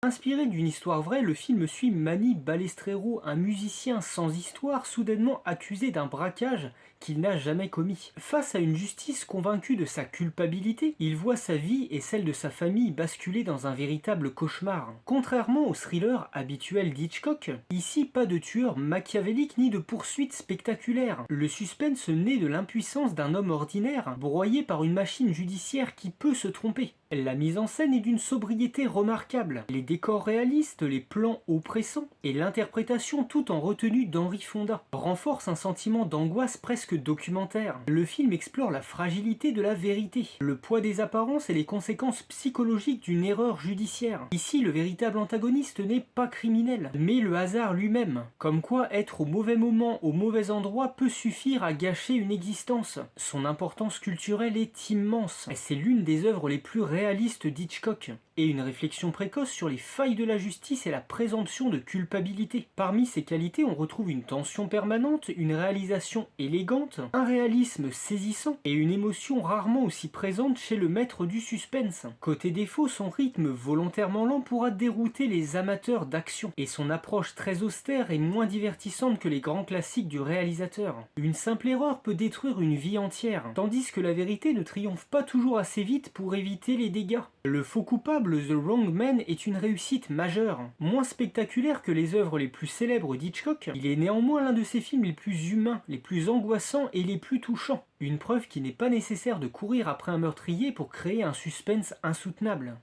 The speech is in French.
Inspiré d'une histoire vraie, le film suit Manny Balestrero, un musicien sans histoire soudainement accusé d'un braquage qu'il n'a jamais commis. Face à une justice convaincue de sa culpabilité, il voit sa vie et celle de sa famille basculer dans un véritable cauchemar. Contrairement au thriller habituel d'Hitchcock, ici pas de tueur machiavélique ni de poursuite spectaculaire. Le suspense naît de l'impuissance d'un homme ordinaire, broyé par une machine judiciaire qui peut se tromper. La mise en scène est d'une sobriété remarquable. Les décors réalistes, les plans oppressants et l'interprétation tout en retenue d'Henri Fonda renforcent un sentiment d'angoisse presque documentaire. Le film explore la fragilité de la vérité, le poids des apparences et les conséquences psychologiques d'une erreur judiciaire. Ici, le véritable antagoniste n'est pas criminel, mais le hasard lui-même. Comme quoi, être au mauvais moment, au mauvais endroit peut suffire à gâcher une existence. Son importance culturelle est immense. C'est l'une des œuvres les plus réaliste d'Hitchcock, et une réflexion précoce sur les failles de la justice et la présomption de culpabilité. Parmi ces qualités, on retrouve une tension permanente, une réalisation élégante, un réalisme saisissant et une émotion rarement aussi présente chez le maître du suspense. Côté défaut, son rythme volontairement lent pourra dérouter les amateurs d'action, et son approche très austère est moins divertissante que les grands classiques du réalisateur. Une simple erreur peut détruire une vie entière, tandis que la vérité ne triomphe pas toujours assez vite pour éviter les dégâts. Le faux coupable, The Wrong Man, est une réussite majeure. Moins spectaculaire que les œuvres les plus célèbres d'Hitchcock, il est néanmoins l'un de ses films les plus humains, les plus angoissants et les plus touchants. Une preuve qu'il n'est pas nécessaire de courir après un meurtrier pour créer un suspense insoutenable.